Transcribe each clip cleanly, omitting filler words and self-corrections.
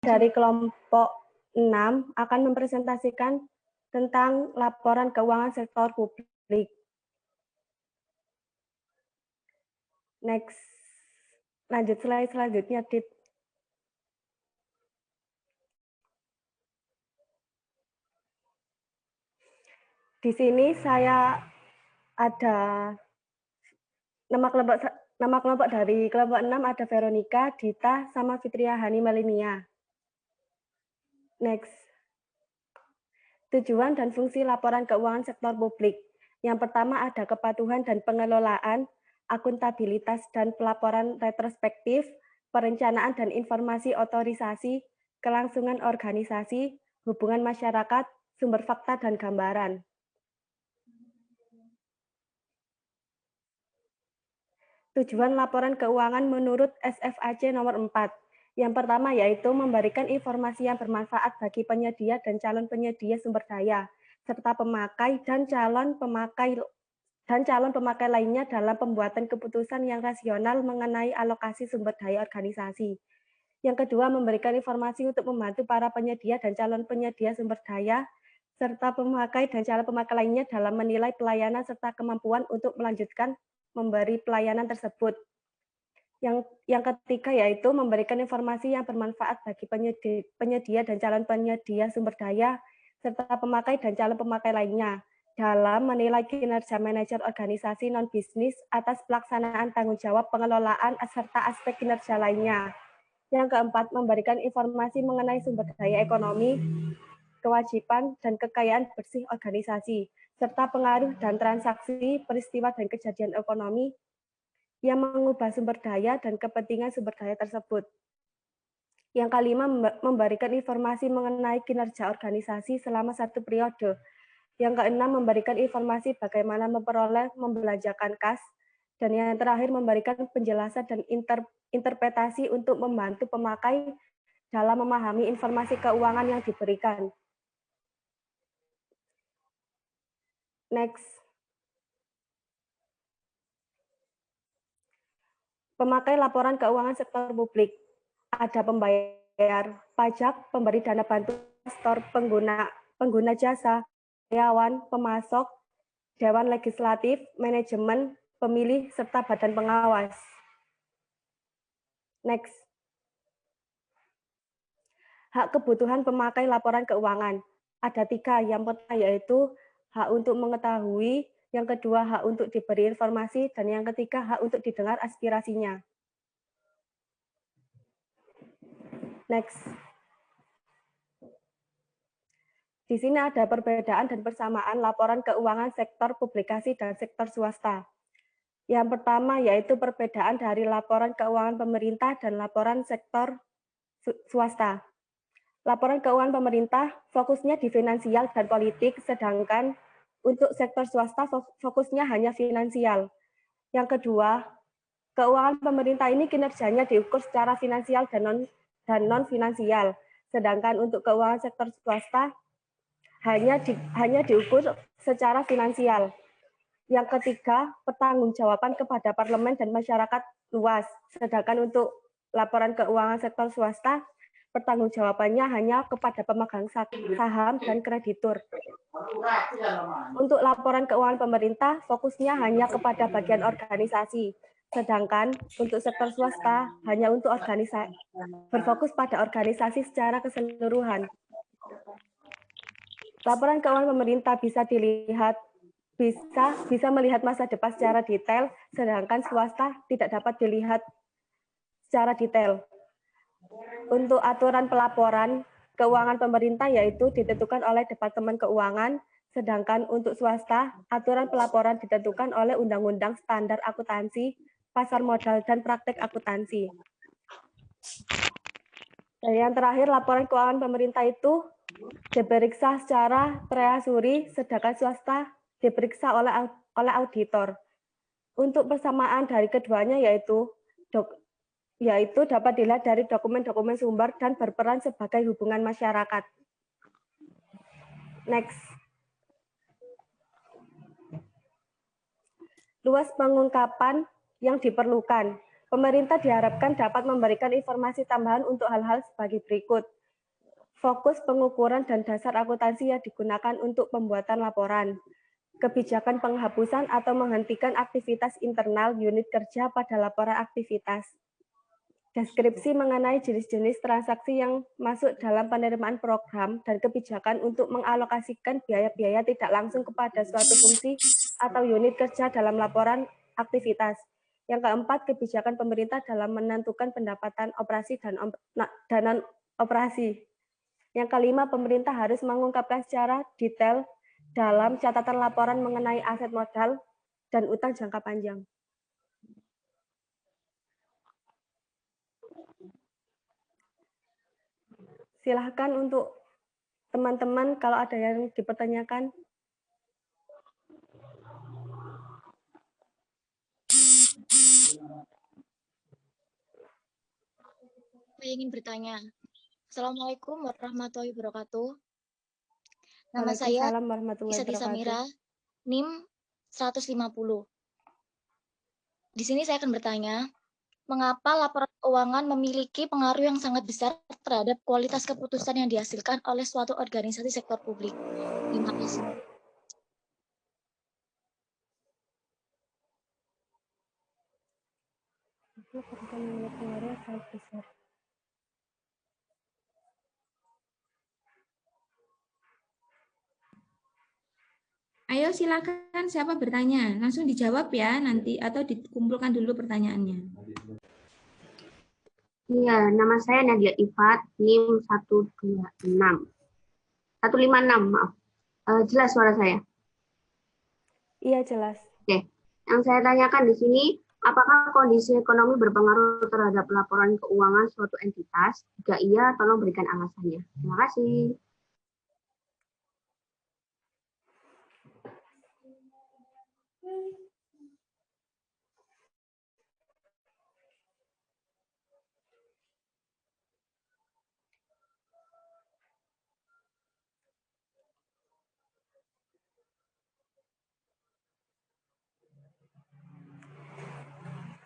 dari kelompok 6 akan mempresentasikan tentang laporan keuangan sektor publik. Next. Lanjut slide selanjutnya, Dit. Di sini saya ada nama kelompok dari kelompok 6 ada Veronica, Dita, sama Fitria Hani Melinia. Next. Tujuan dan fungsi laporan keuangan sektor publik. Yang pertama ada kepatuhan dan pengelolaan, akuntabilitas dan pelaporan retrospektif, perencanaan dan informasi otorisasi, kelangsungan organisasi, hubungan masyarakat, sumber fakta dan gambaran. Tujuan laporan keuangan menurut SFAC nomor 4. Yang pertama yaitu memberikan informasi yang bermanfaat bagi penyedia dan calon penyedia sumber daya, serta pemakai dan calon pemakai lainnya dalam pembuatan keputusan yang rasional mengenai alokasi sumber daya organisasi. Yang kedua, memberikan informasi untuk membantu para penyedia dan calon penyedia sumber daya, serta pemakai dan calon pemakai lainnya dalam menilai pelayanan serta kemampuan untuk melanjutkan memberi pelayanan tersebut. Yang ketiga yaitu memberikan informasi yang bermanfaat bagi penyedia dan calon penyedia sumber daya, serta pemakai dan calon pemakai lainnya dalam menilai kinerja manajer organisasi non-bisnis atas pelaksanaan tanggung jawab pengelolaan serta aspek kinerja lainnya. Yang keempat, memberikan informasi mengenai sumber daya ekonomi, kewajiban, dan kekayaan bersih organisasi, serta pengaruh dan transaksi, peristiwa, dan kejadian ekonomi yang mengubah sumber daya dan kepentingan sumber daya tersebut. Yang kelima, memberikan informasi mengenai kinerja organisasi selama satu periode. Yang keenam, memberikan informasi bagaimana memperoleh membelanjakan kas. Dan yang terakhir, memberikan penjelasan dan interpretasi untuk membantu pemakai dalam memahami informasi keuangan yang diberikan. Next. Pemakai laporan keuangan sektor publik. Ada pembayar pajak, pemberi dana bantuan, investor, pengguna jasa, karyawan, pemasok, dewan legislatif, manajemen, pemilih, serta badan pengawas. Next. Hak kebutuhan pemakai laporan keuangan. Ada 3, yang pertama yaitu hak untuk mengetahui, yang kedua hak untuk diberi informasi, dan yang ketiga hak untuk didengar aspirasinya. Next. Di sini ada perbedaan dan persamaan laporan keuangan sektor publikasi dan sektor swasta. Yang pertama yaitu perbedaan dari laporan keuangan pemerintah dan laporan sektor swasta. Laporan keuangan pemerintah fokusnya di finansial dan politik, sedangkan untuk sektor swasta fokusnya hanya finansial. Yang kedua, keuangan pemerintah ini kinerjanya diukur secara finansial dan non-finansial, sedangkan untuk keuangan sektor swasta hanya diukur secara finansial. Yang ketiga, pertanggungjawaban kepada parlemen dan masyarakat luas. Sedangkan untuk laporan keuangan sektor swasta, pertanggungjawabannya hanya kepada pemegang saham dan kreditur. Untuk laporan keuangan pemerintah, fokusnya hanya kepada bagian organisasi. Sedangkan untuk sektor swasta, hanya untuk berfokus pada organisasi secara keseluruhan. Laporan keuangan pemerintah bisa melihat masa depan secara detail, sedangkan swasta tidak dapat dilihat secara detail. Untuk aturan pelaporan keuangan pemerintah yaitu ditentukan oleh Departemen Keuangan, sedangkan untuk swasta, aturan pelaporan ditentukan oleh Undang-Undang Standar Akuntansi, Pasar Modal, dan Praktek Akuntansi. Dan yang terakhir, laporan keuangan pemerintah itu diperiksa secara treasury, sedangkan swasta diperiksa oleh auditor. Untuk persamaan dari keduanya yaitu dapat dilihat dari dokumen-dokumen sumber dan berperan sebagai hubungan masyarakat. Next. Luas pengungkapan yang diperlukan. Pemerintah diharapkan dapat memberikan informasi tambahan untuk hal-hal sebagai berikut. Fokus pengukuran dan dasar akuntansi yang digunakan untuk pembuatan laporan. Kebijakan penghapusan atau menghentikan aktivitas internal unit kerja pada laporan aktivitas. Deskripsi mengenai jenis-jenis transaksi yang masuk dalam penerimaan program dan kebijakan untuk mengalokasikan biaya-biaya tidak langsung kepada suatu fungsi atau unit kerja dalam laporan aktivitas. Yang keempat, kebijakan pemerintah dalam menentukan pendapatan operasi dan dana operasi. Yang kelima, pemerintah harus mengungkapkan secara detail dalam catatan laporan mengenai aset modal dan utang jangka panjang. Silahkan untuk teman-teman kalau ada yang dipertanyakan. Saya ingin bertanya. Assalamualaikum warahmatullahi wabarakatuh. Nama saya Waalaikumsalam warahmatullahi Isati wabarakatuh. Samira, NIM 150. Di sini saya akan bertanya, mengapa laporan keuangan memiliki pengaruh yang sangat besar terhadap kualitas keputusan yang dihasilkan oleh suatu organisasi sektor publik? Terima kasih. Pengaruh sangat besar. Ayo silakan siapa bertanya, langsung dijawab ya nanti atau dikumpulkan dulu pertanyaannya. Iya, nama saya Nadia Ifat, NIM 156. 156, maaf. Jelas suara saya? Iya, jelas. Oke. Yang saya tanyakan di sini, apakah kondisi ekonomi berpengaruh terhadap laporan keuangan suatu entitas? Jika iya, tolong berikan alasannya. Terima kasih.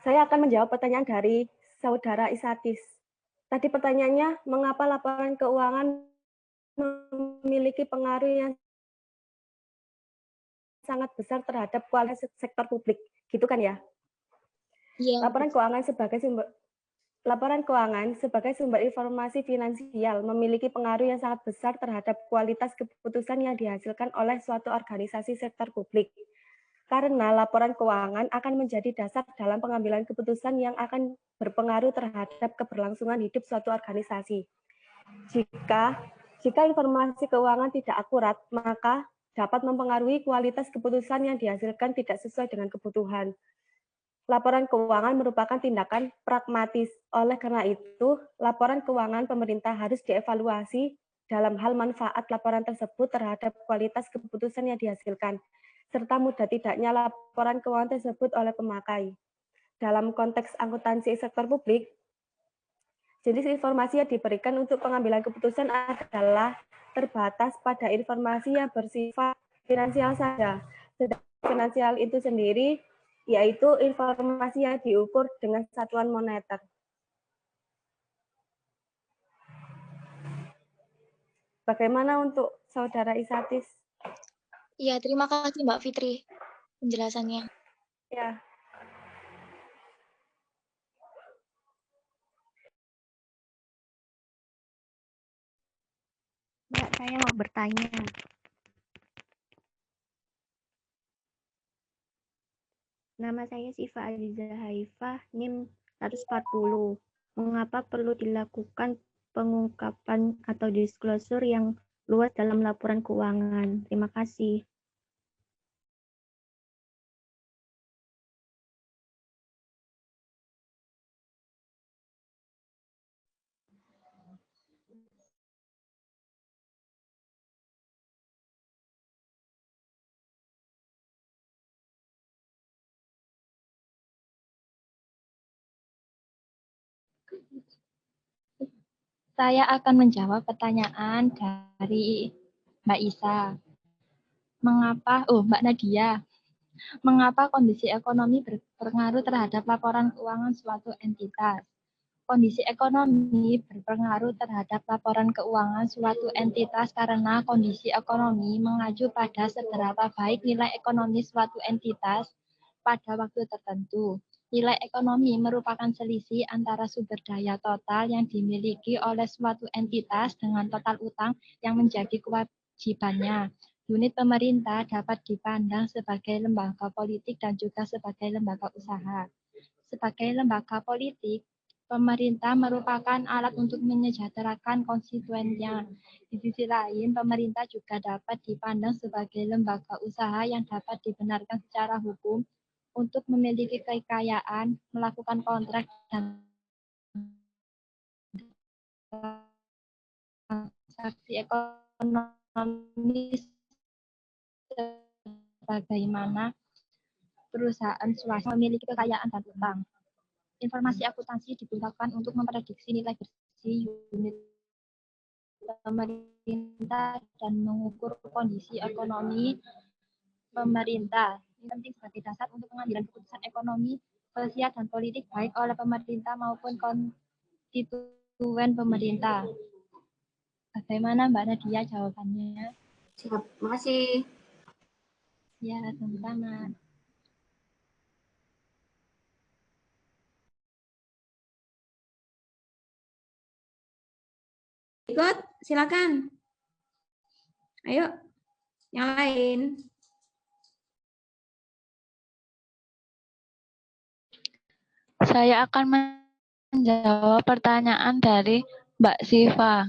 Saya akan menjawab pertanyaan dari Saudara Isatis. Tadi pertanyaannya, mengapa laporan keuangan memiliki pengaruh yang sangat besar terhadap kualitas sektor publik, gitu kan ya? Iya. Laporan keuangan sebagai sumber informasi finansial memiliki pengaruh yang sangat besar terhadap kualitas keputusan yang dihasilkan oleh suatu organisasi sektor publik. Karena laporan keuangan akan menjadi dasar dalam pengambilan keputusan yang akan berpengaruh terhadap keberlangsungan hidup suatu organisasi. Jika informasi keuangan tidak akurat, maka dapat mempengaruhi kualitas keputusan yang dihasilkan tidak sesuai dengan kebutuhan. Laporan keuangan merupakan tindakan pragmatis. Oleh karena itu, laporan keuangan pemerintah harus dievaluasi dalam hal manfaat laporan tersebut terhadap kualitas keputusan yang dihasilkan, serta mudah tidaknya laporan keuangan tersebut oleh pemakai. Dalam konteks akuntansi sektor publik, jenis informasi yang diberikan untuk pengambilan keputusan adalah terbatas pada informasi yang bersifat finansial saja. Sedangkan finansial itu sendiri yaitu informasi yang diukur dengan satuan moneter. Bagaimana untuk Saudara Isatis? Iya, terima kasih Mbak Fitri penjelasannya. Ya. Mbak, saya mau bertanya. Nama saya Siva Aziza Haifah, NIM 140. Mengapa perlu dilakukan pengungkapan atau disclosure yang luas dalam laporan keuangan? Terima kasih. Saya akan menjawab pertanyaan dari Mbak Isa. Mengapa, Mbak Nadia. Mengapa kondisi ekonomi berpengaruh terhadap laporan keuangan suatu entitas? Kondisi ekonomi berpengaruh terhadap laporan keuangan suatu entitas karena kondisi ekonomi mengacu pada seberapa baik nilai ekonomi suatu entitas pada waktu tertentu. Nilai ekonomi merupakan selisih antara sumber daya total yang dimiliki oleh suatu entitas dengan total utang yang menjadi kewajibannya. Unit pemerintah dapat dipandang sebagai lembaga politik dan juga sebagai lembaga usaha. Sebagai lembaga politik, pemerintah merupakan alat untuk menyejahterakan konstituennya. Di sisi lain, pemerintah juga dapat dipandang sebagai lembaga usaha yang dapat dibenarkan secara hukum untuk memiliki kekayaan, melakukan kontrak, dan transaksi ekonomi sebagaimana perusahaan swasta memiliki kekayaan dan utang. Informasi akuntansi digunakan untuk memprediksi nilai bersih unit pemerintah dan mengukur kondisi ekonomi pemerintah. Ini penting sebagai dasar untuk pengambilan keputusan ekonomi, sosial, dan politik baik oleh pemerintah maupun konstituen pemerintah. Bagaimana Mbak Nadia jawabannya? Siap, makasih. Ya, sama-sama. Ikut, silakan. Ayo, yang lain. Saya akan menjawab pertanyaan dari Mbak Siva.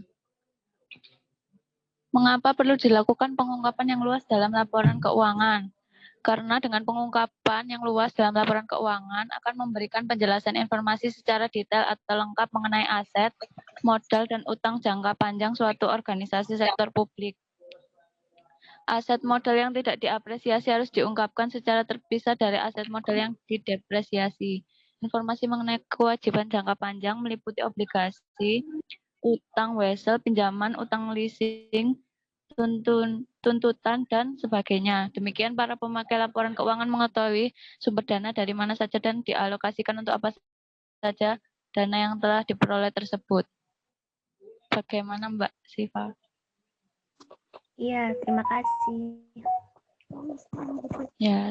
Mengapa perlu dilakukan pengungkapan yang luas dalam laporan keuangan? Karena dengan pengungkapan yang luas dalam laporan keuangan akan memberikan penjelasan informasi secara detail atau lengkap mengenai aset, modal, dan utang jangka panjang suatu organisasi sektor publik. Aset modal yang tidak diapresiasi harus diungkapkan secara terpisah dari aset modal yang didepresiasi. Informasi mengenai kewajiban jangka panjang meliputi obligasi, utang wesel, pinjaman, utang leasing, tuntutan, dan sebagainya. Demikian para pemakai laporan keuangan mengetahui sumber dana dari mana saja dan dialokasikan untuk apa saja dana yang telah diperoleh tersebut. Bagaimana Mbak Siva? Iya, terima kasih. Ya,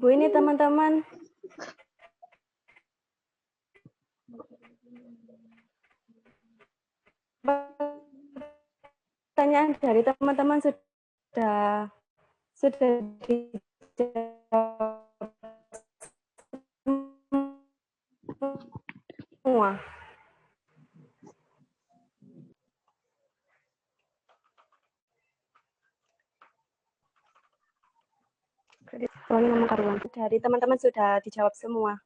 Bu, ini teman-teman. Pertanyaan dari teman-teman sudah dijawab semua. Dari teman-teman sudah dijawab semua.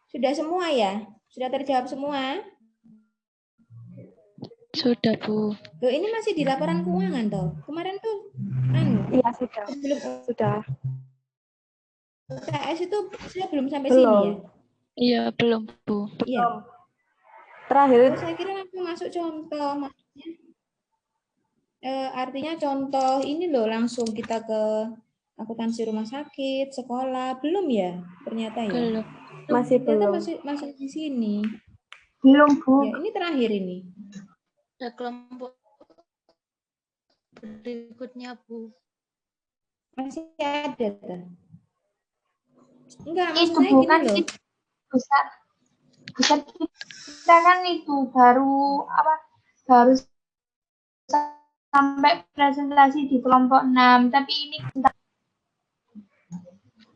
Sudah semua ya? Sudah terjawab semua? sudah Bu. Loh, ini masih di laporan keuangan toh. Kemarin tuh Iya, sudah. UTS itu saya belum sampai Belum. sini ya? Iya, belum Bu. Iya. Terakhir. Oh, saya kira langsung masuk contoh. Maksudnya, artinya contoh ini loh langsung kita ke akuntansi rumah sakit, sekolah. Belum ya? Ternyata ya. Belum. Masih Ternyata belum. masih di sini. Belum, Bu. Ya, ini terakhir ini. Ada kelompok berikutnya Bu. Masih ada. Enggak, Itu maksud saya gini bukan loh. Bisa, bisa kita kan itu baru sampai presentasi di kelompok 6, tapi ini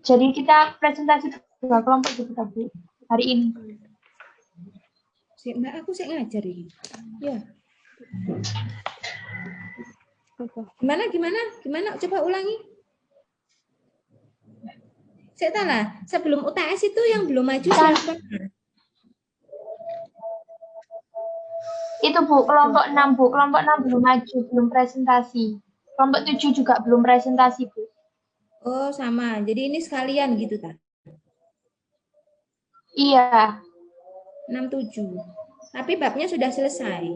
jadi kita presentasi 2 kelompok gitu tadi hari ini. Mbak, aku sih ngajar ini. Ya. Gimana? Coba ulangi. Saya salah. Sebelum UTS itu yang belum maju siapa? Itu Bu, kelompok 6 Bu. Kelompok 6 belum maju, belum presentasi. Kelompok 7 juga belum presentasi Bu. Oh, sama. Jadi ini sekalian gitu, tak? Iya. 6-7. Tapi babnya sudah selesai.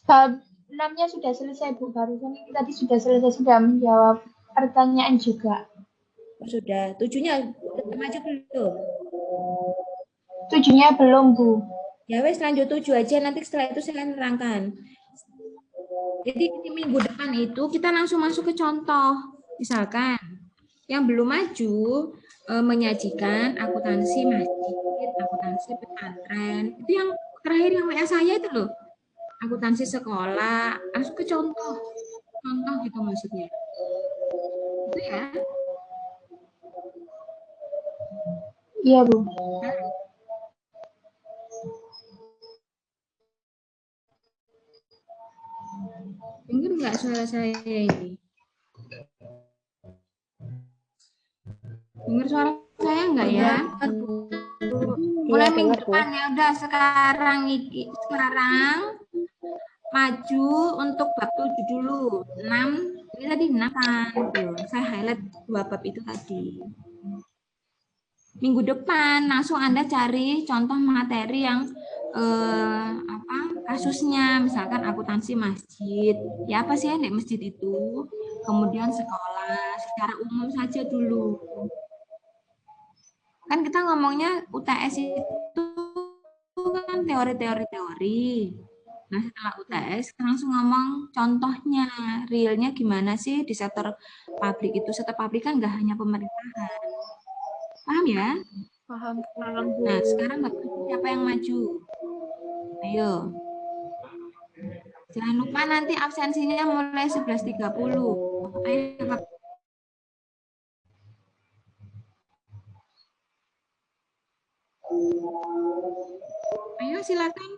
Bab 6-nya sudah selesai Bu. Barusan tadi sudah selesai, sudah menjawab pertanyaan juga. Sudah. 7-nya udah maju belum? 7-nya belum Bu. Ya wes, lanjut 7 aja. Nanti setelah itu saya nerangkan. Jadi di minggu depan itu kita langsung masuk ke contoh. Misalkan yang belum maju menyajikan akuntansi masjid, akuntansi pesantren. Itu yang terakhir yang WA saya itu loh. Akuntansi sekolah, langsung ke contoh. Contoh gitu maksudnya. Itu ya. Iya Bu. Dengar nggak suara saya ini? Dengar suara saya enggak ya? Mulai minggu depan ya udah sekarang maju untuk bab 7 dulu. 6 ini tadi 6 kan tuh. Saya highlight 2 bab itu tadi. Minggu depan langsung Anda cari contoh materi yang kasusnya, misalkan akuntansi masjid. Ya apa sih yang di masjid itu? Kemudian sekolah secara umum saja dulu. Kan kita ngomongnya UTS itu kan teori. Nah, setelah UTS kita langsung ngomong contohnya, realnya gimana sih di sektor pabrik itu. Sektor pabrik kan nggak hanya pemerintahan. Paham ya? Paham. Nah, sekarang siapa yang maju? Ayo. Jangan lupa nanti absensinya mulai 11.30. Ayo silakan.